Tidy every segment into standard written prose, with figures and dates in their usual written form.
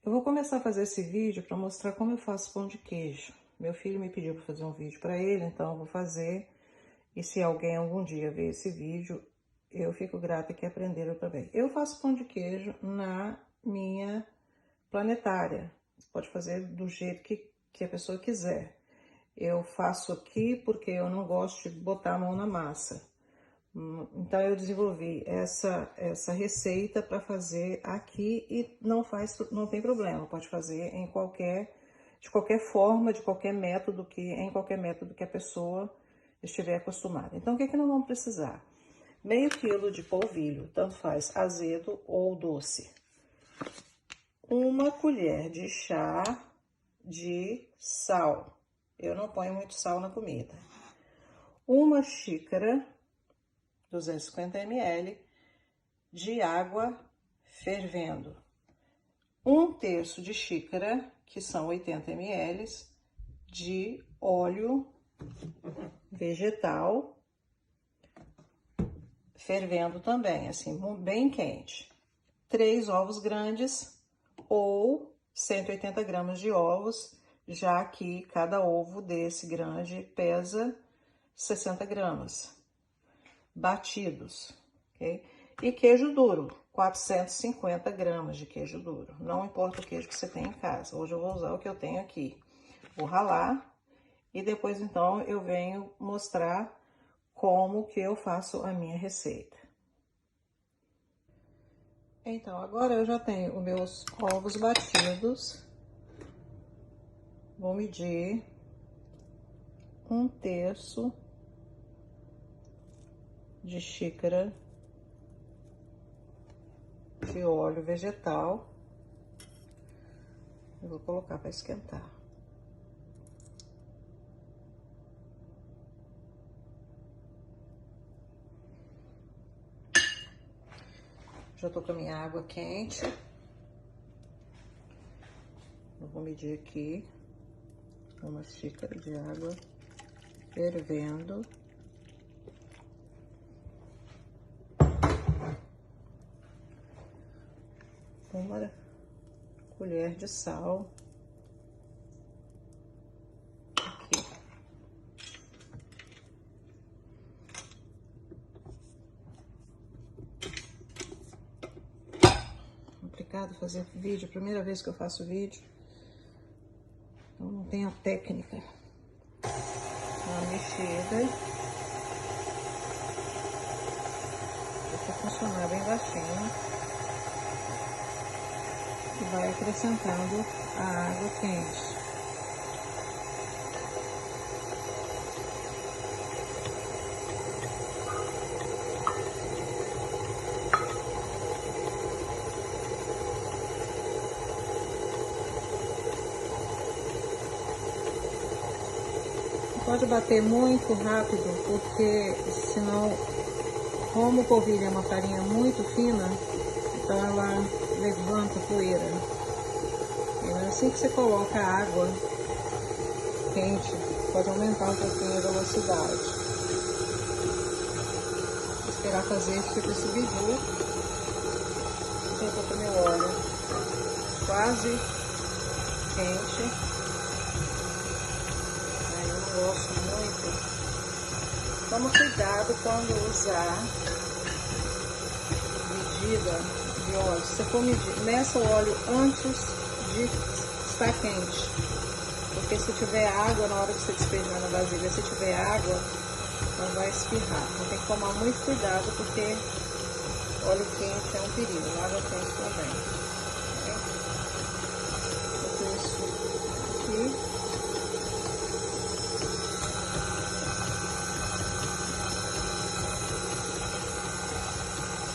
Eu vou começar a fazer esse vídeo para mostrar como eu faço pão de queijo. Meu filho me pediu para fazer um vídeo para ele, então eu vou fazer. E se alguém algum dia ver esse vídeo, eu fico grata que aprenderam também. Eu faço pão de queijo na minha planetária. Você pode fazer do jeito que a pessoa quiser. Eu faço aqui porque eu não gosto de botar a mão na massa. Então eu desenvolvi essa receita para fazer aqui e não tem problema, pode fazer de qualquer forma, de qualquer método em qualquer método que a pessoa estiver acostumada. Então o que nós vamos precisar? Meio quilo de polvilho, tanto faz azedo ou doce. Uma colher de chá de sal. Eu não ponho muito sal na comida. Uma xícara 250 ml de água fervendo, 1/3 de xícara, que são 80 ml, de óleo vegetal, fervendo também, assim, bem quente, 3 ovos grandes ou 180 gramas de ovos, já que cada ovo desse grande pesa 60 gramas. Batidos, ok? E queijo duro, 450 gramas de queijo duro. Não importa o queijo que você tem em casa. Hoje eu vou usar o que eu tenho aqui. Vou ralar e depois, então, eu venho mostrar como que eu faço a minha receita. Então, agora eu já tenho os meus ovos batidos. Vou medir 1/3 de xícara de óleo vegetal. Eu vou colocar para esquentar. Já tô com a minha água quente. Eu vou medir aqui uma xícara de água fervendo. Uma colher de sal aqui. Complicado fazer vídeo, primeira vez que eu faço vídeo, então não tenho a técnica. Uma mexida. Deixa funcionar bem baixinho. E vai acrescentando a água quente. Não pode bater muito rápido, porque senão, como o polvilho é uma farinha muito fina, então ela levanta poeira. E assim que você coloca a água quente, pode aumentar um pouquinho a velocidade. Vou esperar fazer tipo esse bidu. Então eu tô com meu óleo quase quente. Aí eu não gosto muito. Toma cuidado quando usar medida de óleo. Se você for medir, meça o óleo antes de estar quente, porque se tiver água na hora que você despejar na vasilha, se tiver água, não vai espirrar. Então tem que tomar muito cuidado, porque óleo quente é um perigo, água quente também. Vou isso aqui.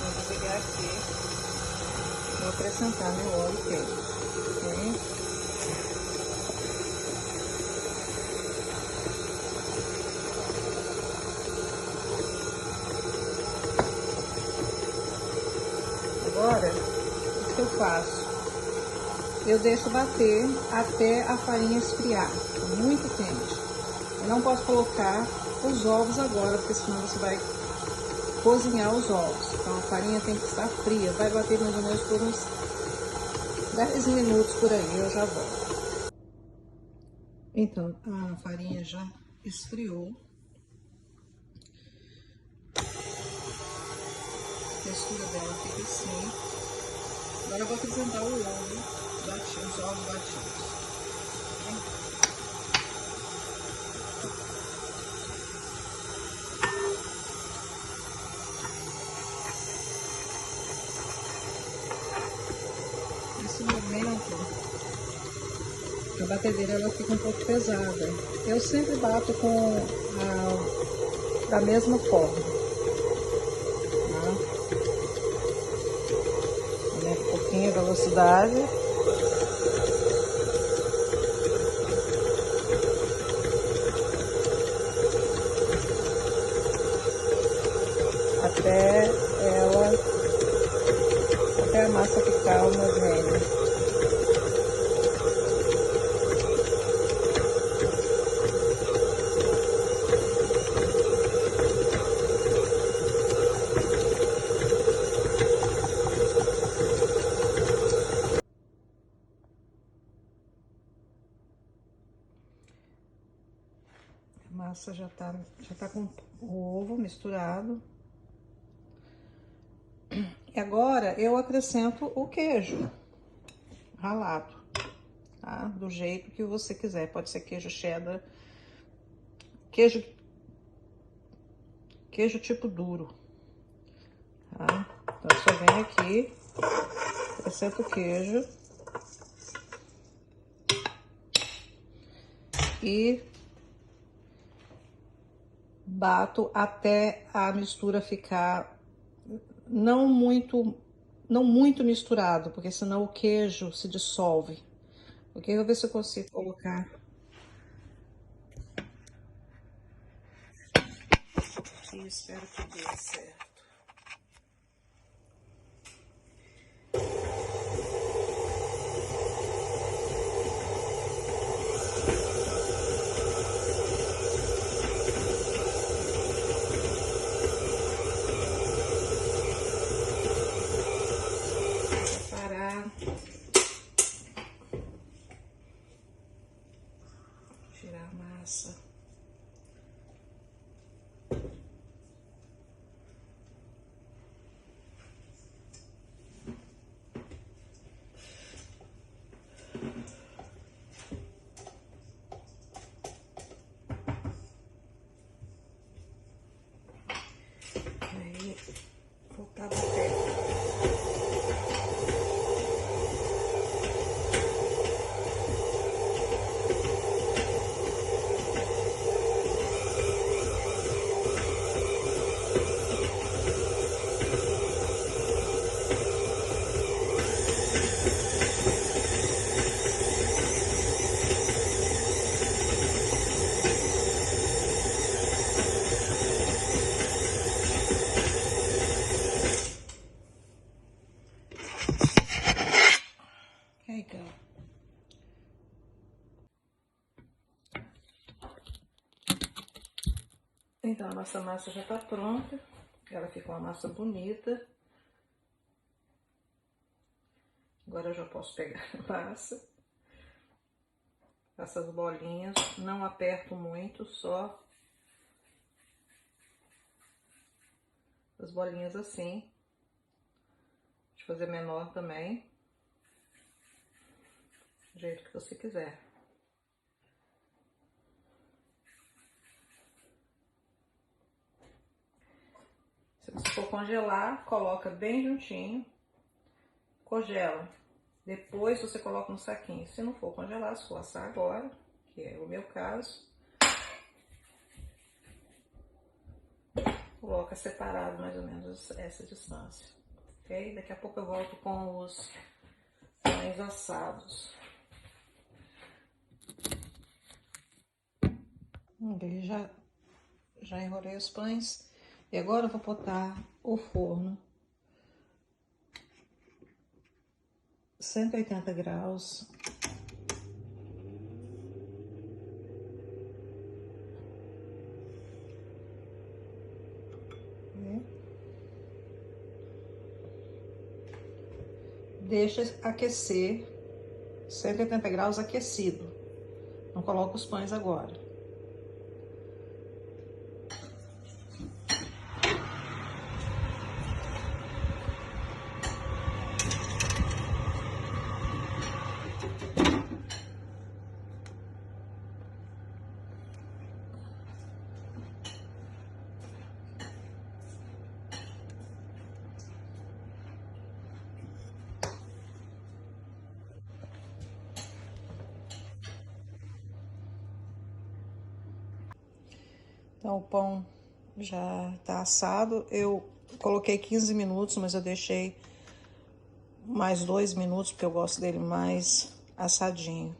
Vou desligar aqui. Vou acrescentar meu óleo quente, ok? Agora, o que eu faço? Eu deixo bater até a farinha esfriar, muito quente. Eu não posso colocar os ovos agora, porque senão você vai cozinhar os ovos. Então a farinha tem que estar fria, vai bater mais ou menos por uns 10 minutos por aí, eu já volto. Então, a farinha já esfriou. A textura dela fica assim. Agora eu vou acrescentar o ovo batido, os ovos batidos. Nesse momento, a batedeira ela fica um pouco pesada. Eu sempre bato da mesma forma. Tá? Aumento um pouquinho a velocidade. Até a massa ficar homogênea. A massa já tá com o ovo misturado. E agora eu acrescento o queijo ralado, tá? Do jeito que você quiser. Pode ser queijo cheddar, queijo tipo duro, tá? Então eu só venho aqui, acrescento o queijo e bato até a mistura ficar não muito misturado, porque senão o queijo se dissolve. Ok? Eu vou ver se eu consigo colocar. E espero que dê certo. Tirar a massa. Aí, voltar a bater. Aí, cara. Então, a nossa massa já tá pronta. Ela fica uma massa bonita. Agora eu já posso pegar a massa. Faço as bolinhas. Não aperto muito, só as bolinhas assim. Pode fazer menor também. Do jeito que você quiser. Se você for congelar, coloca bem juntinho. Congela. Depois você coloca no saquinho. Se não for congelar, se for assar agora, que é o meu caso, coloca separado mais ou menos essa distância, ok? Daqui a pouco eu volto com os pães assados. Já enrolei os pães e agora eu vou botar o forno 180 graus. deixa aquecer, 180 graus aquecido. Não coloca os pães agora. Então, o pão já tá assado. Eu coloquei 15 minutos, mas eu deixei mais 2 minutos, porque eu gosto dele mais assadinho.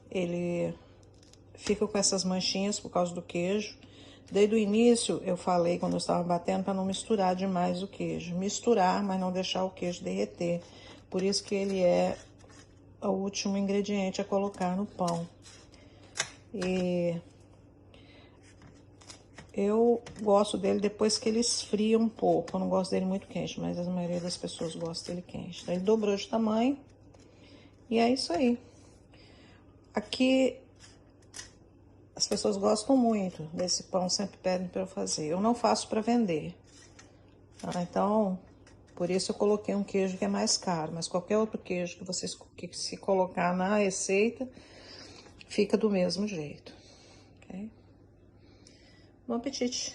Ele fica com essas manchinhas por causa do queijo. Desde o início, eu falei, quando eu estava batendo, para não misturar demais o queijo. Misturar, mas não deixar o queijo derreter. Por isso que ele é o último ingrediente a colocar no pão. E eu gosto dele depois que ele esfria um pouco. Eu não gosto dele muito quente, mas a maioria das pessoas gosta dele quente. Então, ele dobrou de tamanho. E é isso aí. Aqui, as pessoas gostam muito desse pão, sempre pedem para eu fazer. Eu não faço para vender. Tá? Então, por isso eu coloquei um queijo que é mais caro. Mas qualquer outro queijo que vocês que se colocar na receita, fica do mesmo jeito. Ok? Bom apetite!